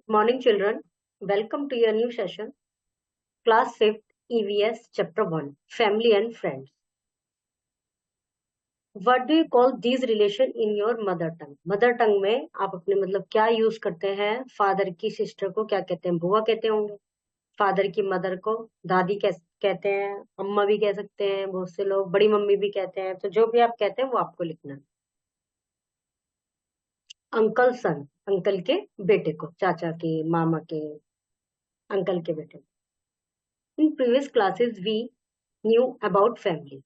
Morning, children. Welcome to your new session, Class 5th EVS Chapter 1 Family and Friends. What do you call these relation in your mother tongue? Mother tongue में आप अपने मतलब क्या use करते हैं? Father की sister को क्या कहते हैं? बुआ कहते होंगे। फादर की मदर को दादी कहते हैं, अम्मा भी कह सकते हैं, बहुत से लोग बड़ी मम्मी भी कहते हैं। तो जो भी आप कहते हैं वो आपको लिखना है। अंकल सन, अंकल के बेटे को, चाचा के, मामा के, अंकल के बेटे को। In previous classes we knew about family.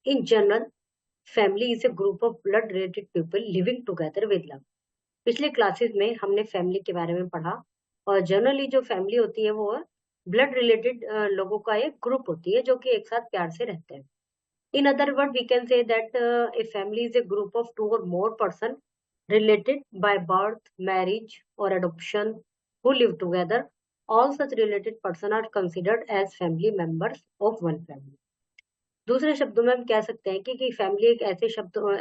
In general, family is a group of blood-related people living together with love. पिछले क्लासेस में हमने फैमिली के बारे में पढ़ा और जनरली जो फैमिली होती है वो ब्लड रिलेटेड लोगों का एक ग्रुप होती है जो कि एक साथ प्यार से रहते हैं. In other words, we can say that a family is a group of two or more person related by birth, marriage, or adoption who live together. All such related person are considered as family members of one family. दूसरे शब्दों में हम कह सकते हैं कि family एक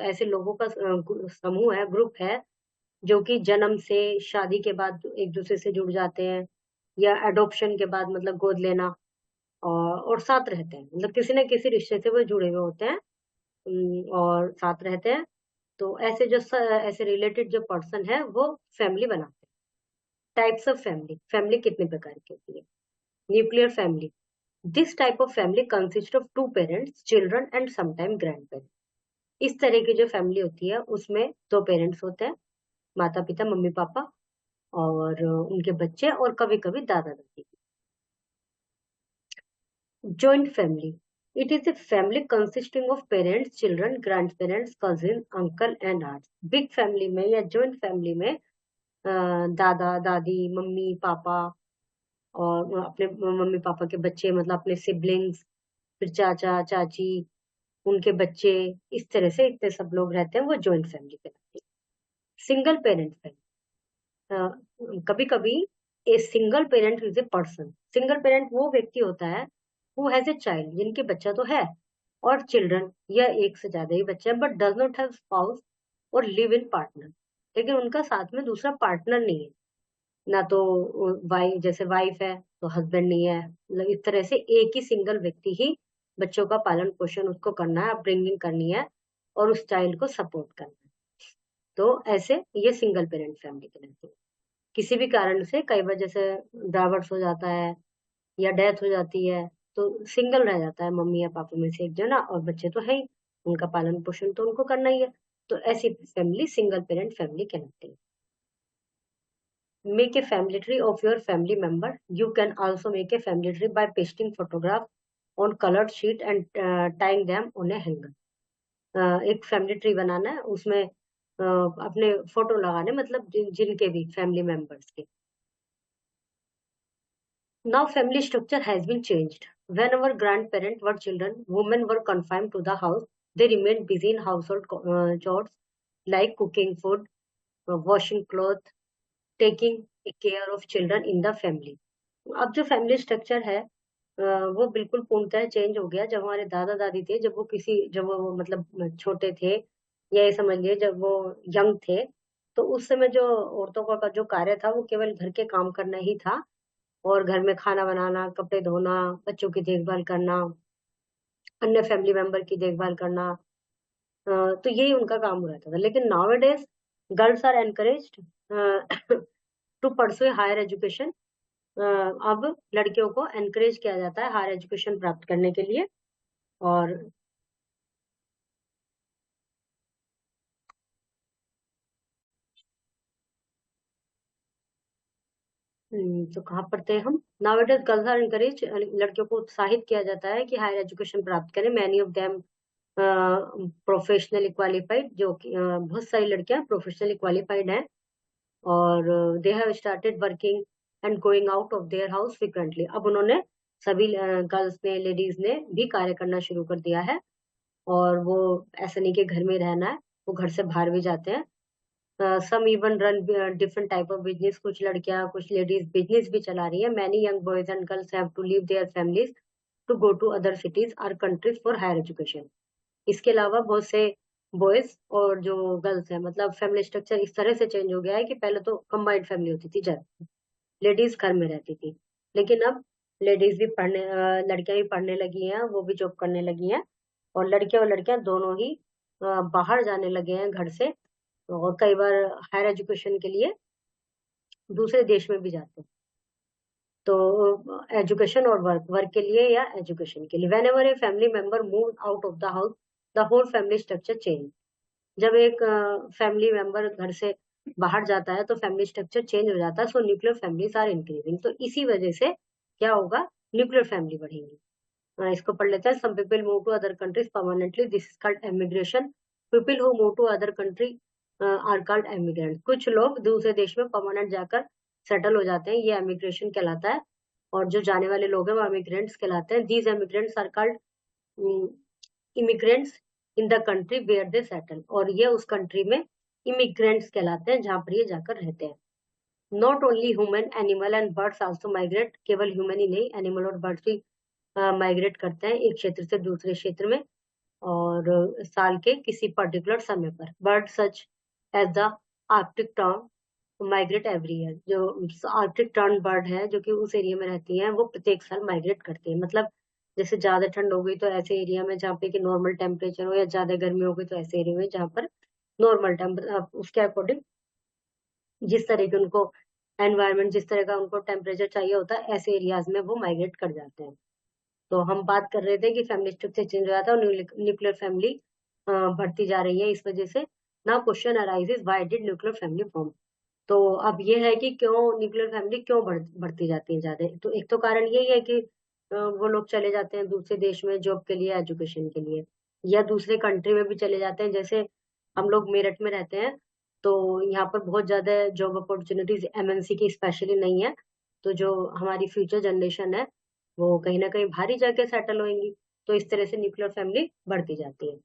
ऐसे लोगों का समूह है, ग्रुप है, जो कि जन्म से शादी के बाद एक दूसरे से जुड़ जाते हैं या एडॉप्शन के बाद मतलब गोद लेना और साथ रहते हैं, मतलब किसी न किसी रिश्ते से वो जुड़े हुए होते हैं और साथ रहते हैं। तो ऐसे रिलेटेड जो पर्सन है वो फैमिली बनाते हैं। टाइप्स ऑफ फैमिली, फैमिली कितने प्रकार की होती है? Nuclear family, this type of family consist of two parents, children and sometime grand parents. इस तरह की जो फैमिली होती है उसमें दो पेरेंट्स होते हैं, माता पिता, मम्मी पापा और उनके बच्चे और कभी कभी दादा दादी। Joint family, it is a family consisting of parents, children, grand parents, cousin, uncle and aunts. Big family में या जॉइंट फैमिली में दादा दादी, मम्मी पापा और अपने मम्मी पापा के बच्चे, मतलब अपने सिबलिंग्स, फिर चाचा चाची, उनके बच्चे, इस तरह से इतने सब लोग रहते हैं, वो जॉइंट फैमिली कहलाती है। सिंगल पेरेंट फैमिली, कभी कभी a single parent is a person. Single parent वो व्यक्ति होता है हु हैज ए चाइल्ड, जिनके बच्चा तो है, और चिल्ड्रन या एक से ज्यादा ही बच्चे हैं, but does not have spouse और लिव इन पार्टनर, लेकिन उनका साथ में दूसरा पार्टनर नहीं है। ना तो वाइफ, जैसे वाइफ है तो हस्बैंड नहीं है, मतलब इस तरह से एक ही सिंगल व्यक्ति ही बच्चों का पालन पोषण उसको करना है, अपब्रिंगिंग करनी है और उस चाइल्ड को सपोर्ट करना है। तो ऐसे ये सिंगल पेरेंट फैमिली कहलाती है। किसी भी कारण से कई बार जैसे डाइवर्स हो जाता है या डेथ हो जाती है तो सिंगल रह जाता है मम्मी या पापा में से एक जना, और बच्चे तो है ही, उनका पालन पोषण तो उनको करना ही है। तो ऐसी फैमिली सिंगल पेरेंट फैमिली कहलाती है। Make a family tree of your family member. You can also make a family tree by pasting photograph on colored sheet and tying them on a hanger. एक family tree बनाना है, उसमें अपने photo लगाने, मतलब जिनके भी फैमिली मेंबर्स के। Now family structure has been changed. When our grandparents were children, women were confined to the house. They remained busy in household chores like cooking food, washing clothes, taking care of children in the family. अब जो family structure है वो बिल्कुल पूर्णतः change हो गया। जब हमारे दादा दादी थे, जब वो मतलब छोटे थे, या ये समझ लिए जब वो यंग थे, तो उस समय जो औरतों का जो कार्य था वो केवल घर के काम करना ही था, और घर में खाना बनाना, कपड़े धोना, बच्चों की देखभाल करना, अन्य फैमिली मेंबर की देखभाल करना, तो यही उनका काम हो रहता था। लेकिन nowadays girls are encouraged to pursue higher education. अब लड़कियों को एनकरेज किया जाता है हायर एजुकेशन प्राप्त करने के लिए। और तो कहाँ पढ़ते हैं हम? नाउअडेज गर्ल्स आर एनकरेज, लड़कियों को उत्साहित किया जाता है कि हायर एजुकेशन प्राप्त करें। Many of them professionally qualified, जो कि बहुत सारी लड़कियां प्रोफेशनली क्वालिफाइड हैं, और they have started working and going out of their house frequently. अब उन्होंने सभी गर्ल्स ने, लेडीज ने भी कार्य करना शुरू कर दिया है, और वो ऐसा नहीं कि घर में रहना है, वो घर से बाहर भी जाते हैं। Some even run different type of business, कुछ लड़कियां, कुछ लेडीज बिजनेस भी चला रही है। Many young boys and girls have to leave their families to go to other cities और कंट्रीज फॉर हायर एजुकेशन। इसके अलावा बहुत से बॉयज और जो गर्ल्स हैं, मतलब फैमिली स्ट्रक्चर इस तरह से चेंज हो गया है कि पहले तो कंबाइंड फैमिली होती थी ज्यादा, लेडीज घर में रहती थी, लेकिन अब लेडीज भी लड़कियां भी पढ़ने लगी हैं, वो भी जॉब करने लगी हैं, और लड़कियां दोनों ही बाहर जाने लगे हैं घर से, और कई बार हायर एजुकेशन के लिए दूसरे देश में भी जाते हैं। तो एजुकेशन और वर्क के लिए या एजुकेशन के लिए, whenever a family member move out of the house, the whole family structure change. जब एक फैमिली मेंबर घर से बाहर जाता है तो फैमिली स्ट्रक्चर चेंज हो जाता है, so nuclear families are increasing. तो इसी वजह से क्या होगा, न्यूक्लियर फैमिली बढ़ेंगी। इसको पढ़ लेते हैं। Some people move to other countries permanently, this is called emigration. People who move to other country are called emigrant. कुछ लोग दूसरे देश में परमानेंट जाकर सेटल हो जाते हैं, ये एमिग्रेशन कहलाता है। और जो जाने वाले लोग हैं वो एमिग्रेंट्स कहलाते हैं। These emigrants are called immigrants in the country where they settle, और ये उस कंट्री में इमिग्रेंट्स कहलाते हैं जहां पर ये जाकर रहते हैं। Not only human, animal and birds also migrate. केवल ह्यूमन ही नहीं, एनिमल और बर्ड्स भी माइग्रेट करते हैं एक क्षेत्र से दूसरे क्षेत्र में, और साल के किसी पर्टिकुलर समय पर। Bird such as the Arctic tern migrate every year. जो आर्कटिक टर्न बर्ड है जो कि उस एरिया में रहती हैं, वो प्रत्येक साल माइग्रेट करती है। मतलब जैसे ज्यादा ठंड हो गई तो ऐसे एरिया में जहाँ पे कि नॉर्मल टेम्परेचर हो, या ज्यादा गर्मी हो गई तो ऐसे एरिया में जहाँ पर नॉर्मल टेम्परेचर, उसके अकॉर्डिंग जिस तरह के उनको एनवायरमेंट, जिस तरह का उनको टेम्परेचर चाहिए होता है, ऐसे एरियाज में वो माइग्रेट कर जाते हैं। तो हम बात कर रहे थे कि फैमिली स्ट्रक्चर चेंज हो जाता है और न्यूक्लियर फैमिली बढ़ती जा रही है इस वजह से। Now question arises, why did nuclear family form. तो अब ये है कि क्यों न्यूक्लियर फैमिली क्यों बढ़ती जाती है ज्यादा। तो एक तो कारण यही है कि वो लोग चले जाते हैं दूसरे देश में जॉब के लिए, एजुकेशन के लिए, या दूसरे कंट्री में भी चले जाते हैं। जैसे हम लोग मेरठ में रहते हैं, तो यहाँ पर बहुत ज्यादा जॉब अपॉर्चुनिटीज एमएनसी की स्पेशली नहीं है। तो जो हमारी फ्यूचर जनरेशन है वो कहीं ना कहीं बाहर ही जाके सेटल होंगी। तो इस तरह से न्यूक्लियर फैमिली बढ़ती जाती है।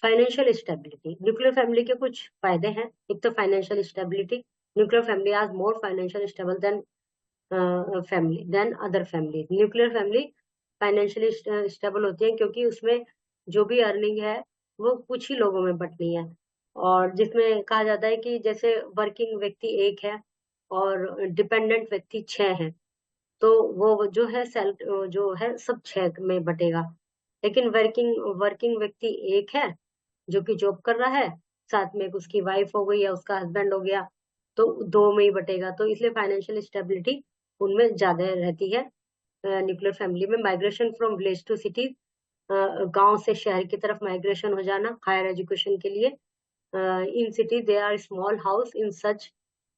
फाइनेंशियल स्टेबिलिटी, न्यूक्लियर फैमिली के कुछ फायदे हैं। एक तो financial stability, nuclear family are more financial stable than family than other family. Nuclear family financially stable होती है क्योंकि उसमें जो भी अर्निंग है वो कुछ ही लोगों में बंटनी है, और जिसमें कहा जाता है कि जैसे वर्किंग व्यक्ति एक है और डिपेंडेंट व्यक्ति 6 है, तो वो जो है सेल्फ जो है सब 6 में बटेगा। लेकिन वर्किंग वर्किंग व्यक्ति एक है जो कि जॉब कर रहा है, साथ में एक उसकी वाइफ हो गई या उसका हस्बैंड हो गया, तो 2 में ही बटेगा। तो इसलिए फाइनेंशियल स्टेबिलिटी उनमें ज्यादा रहती है न्यूक्लियर फैमिली में। Migration from village to city, गांव से शहर की तरफ माइग्रेशन हो जाना हायर एजुकेशन के लिए। In city they are small house in such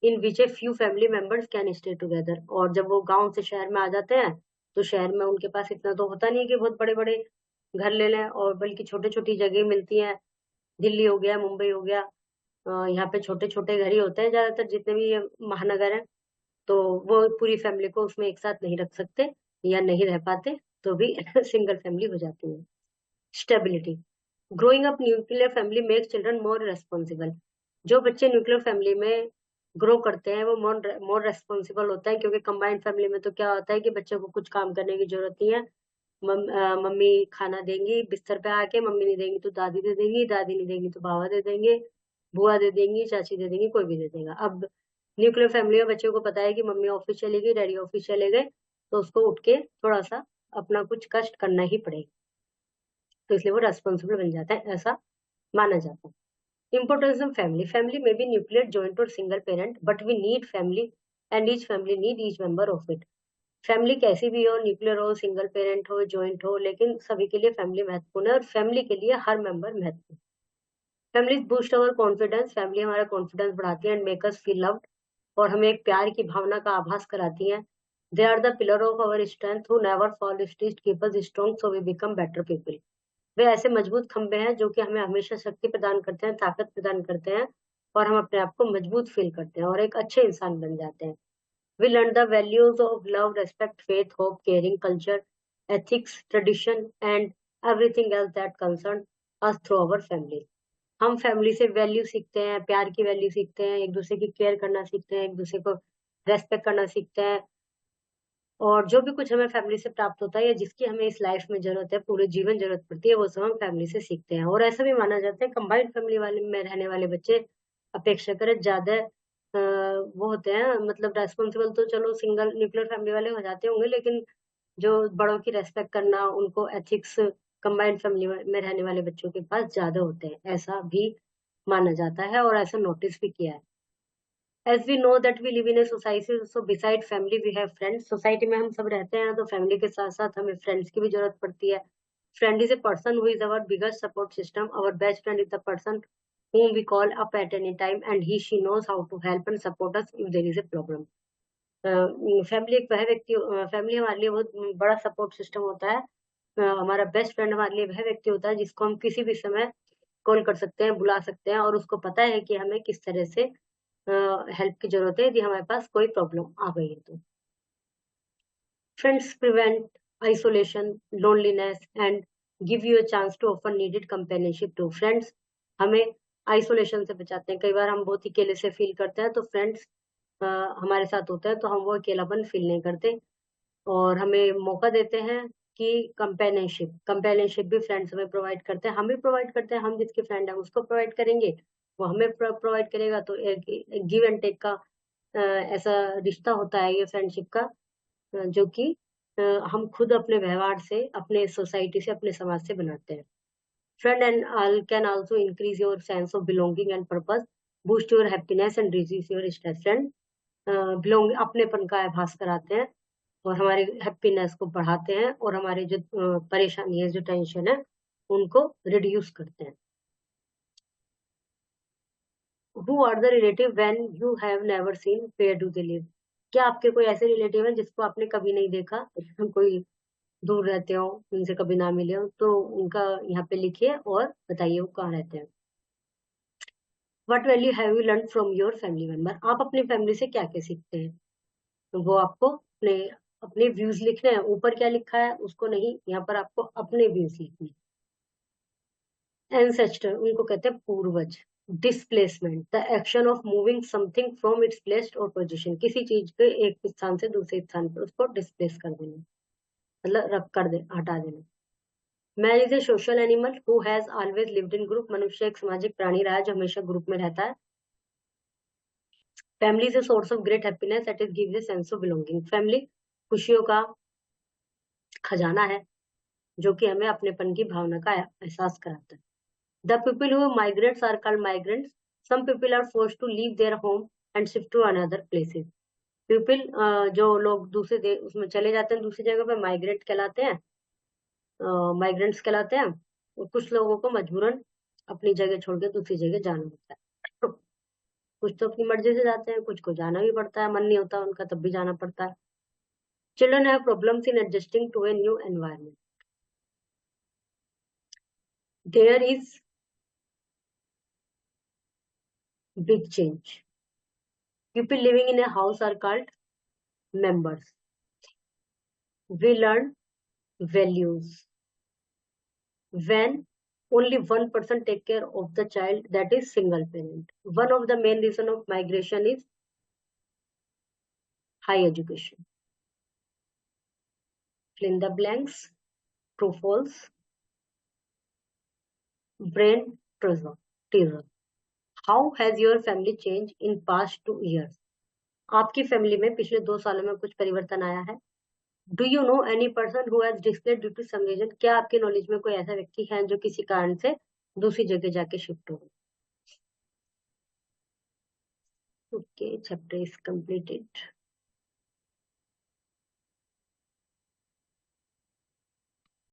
in which a few family members can stay together. और जब वो गांव से शहर में आ जाते हैं तो शहर में उनके पास इतना तो होता नहीं है कि बहुत बड़े बड़े घर ले लें, और बल्कि छोटी छोटी जगह मिलती हैं। दिल्ली हो गया, मुंबई हो गया, यहाँ पे छोटे छोटे घर ही होते हैं ज्यादातर, जितने भी ये महानगर हैं। तो वो पूरी फैमिली को उसमें एक साथ नहीं रख सकते या नहीं रह पाते, तो भी सिंगल फैमिली हो जाती है। Stability, growing up nuclear family makes children मोर रेस्पॉन्सिबल। जो बच्चे न्यूक्लियर फैमिली में ग्रो करते हैं वो मोर रेस्पॉन्सिबल होता है, क्योंकि कंबाइंड फैमिली में तो क्या होता है कि बच्चे को कुछ काम करने की जरूरत नहीं है। मम्मी खाना देंगी बिस्तर पे आके, मम्मी नहीं देंगी तो दादी दे देंगी, दादी नहीं देंगी तो बाबा दे देंगे, बुआ दे देंगी, चाची दे देंगी, कोई भी दे देगा। अब न्यूक्लियर फैमिली में बच्चों को पता है कि मम्मी ऑफिस चली गई, डैडी ऑफिस चले गए, तो उसको उठ के थोड़ा सा अपना कुछ कष्ट करना ही पड़ेगा, तो इसलिए वो रेस्पॉन्सिबल बन जाता है, ऐसा माना जाता है। इम्पोर्टेंस ऑफ फैमिली, फैमिली में बी न्यूक्लियर जॉइंट और single parent, but we need family and each family need each member of it. Family कैसी भी हो, न्यूक्लियर हो, सिंगल पेरेंट हो, जॉइंट हो, लेकिन सभी के लिए फैमिली महत्वपूर्ण है, और फैमिली के लिए हर मेंबर महत्वपूर्ण। Family boost our confidence, family हमारा कॉन्फिडेंस बढ़ाती है and make us feel loved, और हमें एक प्यार की भावना का आभास कराती है। They are the pillar of our strength who never fall stitched keep us strong so we become better people. वे ऐसे मजबूत खंभे हैं जो कि हमें हमेशा शक्ति प्रदान करते हैं, ताकत प्रदान करते हैं, और हम अपने आप को मजबूत फील करते हैं और एक अच्छे इंसान बन जाते हैं। We learn the values of love, respect, faith, hope, caring, culture, ethics, tradition, and everything else that concern us through our family. हम फैमिली से वैल्यू सीखते हैं, प्यार की वैल्यू सीखते हैं, एक दूसरे की केयर करना सीखते हैं, एक दूसरे को रेस्पेक्ट करना सीखते हैं, और जो भी कुछ हमें फैमिली से प्राप्त होता है या जिसकी हमें इस लाइफ में जरूरत है, पूरे जीवन जरूरत पड़ती है, वो सब हम फैमिली से सीखते हैं। और ऐसा भी माना जाता है कंबाइंड फैमिली वाले में रहने वाले बच्चे अपेक्षाकृत ज्यादा वो होते हैं, मतलब रेस्पॉन्सिबल तो चलो सिंगल न्यूक्लियर फैमिली वाले हो जाते होंगे, लेकिन जो बड़ों की रेस्पेक्ट करना, उनको एथिक्स कंबाइंड फैमिली में रहने वाले बच्चों के पास ज्यादा होते हैं, ऐसा भी माना जाता है और ऐसा नोटिस भी किया है। As we know that we live in a society, so beside family we have friends. Society में हम सब रहते हैं तो फैमिली के साथ साथ हमें फ्रेंड्स की भी जरूरत पड़ती है। Friend is a person who is our biggest support system. Our best friend is the person whom we call up at any time and he she knows how to help and support us if there is a problem. Family एक वह व्यक्ति, family हमारे लिए बहुत बड़ा support system होता है। हमारा बेस्ट फ्रेंड हमारे लिए वह व्यक्ति होता है जिसको हम किसी भी समय कॉल कर सकते हैं, बुला सकते हैं और उसको पता है कि हमें किस तरह से हेल्प की जरूरत है यदि हमारे पास कोई प्रॉब्लम आ गई है तो। Friends prevent isolation, loneliness and give you a chance to offer needed companionship too. Friends हमें आइसोलेशन से बचाते हैं। कई बार हम बहुत अकेले से फील करते हैं, तो फ्रेंड्स हमारे साथ होते हैं तो हम वो अकेलापन फील नहीं करते और हमें मौका देते हैं कि कंपेनियनशिप भी फ्रेंड्स हमें प्रोवाइड करते हैं, हम भी प्रोवाइड करते हैं। हम जिसके फ्रेंड है उसको प्रोवाइड करेंगे, वो हमें प्रोवाइड करेगा, तो एक गिव एंड टेक का ऐसा रिश्ता होता है ये फ्रेंडशिप का, जो कि हम खुद अपने व्यवहार से, अपने सोसाइटी से, अपने समाज से बनाते हैं। Friend and all can also increase your sense of belonging and purpose, boost your happiness and reduce your stress. Friend belong अपनेपन का आभास कराते हैं और हमारे हैप्पीनेस को बढ़ाते हैं और हमारे जो परेशानी है, जो टेंशन है, उनको रिड्यूस करते हैं। Who are the relative when you have never seen, where do they live? क्या आपके कोई ऐसे रिलेटिव हैं जिसको आपने कभी नहीं देखा, कोई दूर रहते हो, उनसे कभी ना मिले हो, तो उनका यहाँ पे लिखिए और बताइए वो कहाँ रहते हैं। What value have you learn from your family member? आप अपनी फैमिली से क्या क्या सीखते हैं? तो वो आपको अपने अपने व्यूज लिखने हैं। ऊपर क्या लिखा है उसको नहीं, यहाँ पर आपको अपने व्यूज लिखने हैं। एंसेस्टर उनको कहते हैं पूर्वज। Displacement the action of moving something from its place और पोजिशन, किसी चीज के एक स्थान से दूसरे स्थान पर उसको डिस्प्लेस कर देना, मतलब रख कर दे, हटा देना। Man is a social animal who has always lived in group, मनुष्य एक सामाजिक प्राणी रहा है जो हमेशा ग्रुप में रहता है। Family is a source of great happiness that is gives a sense of belonging. Family खुशियों का खजाना है जो कि हमें अपनेपन की भावना का एहसास कराता है। The people who migrates are called migrants. Some people are forced to leave their home and shift to another places. People जो लोग दूसरे देश उसमें चले जाते हैं, दूसरी जगह पे माइग्रेट कहलाते हैं, माइग्रेंट्स कहलाते हैं। और कुछ लोगों को मजबूरन अपनी जगह छोड़ के दूसरी जगह जाना होता है। कुछ तो अपनी मर्जी से जाते हैं, कुछ को जाना भी पड़ता है, मन नहीं होता उनका तब भी जाना पड़ता है। Children have problems in adjusting to a new environment. There is big change. People living in a house are called members. We learn values. When only one person take care of the child, that is single parent. One of the main reason of migration is high education. Fill in the blanks. True, false. Brain teaser. How has your family changed in past 2 years? आपकी family में पिछले 2 सालों में कुछ परिवर्तन आया है? Do you know any person who has displaced due to some reason? क्या आपके नॉलेज में कोई ऐसा व्यक्ति है जो किसी कारण से दूसरी जगह जाके शिफ्ट हो? Okay, chapter is completed.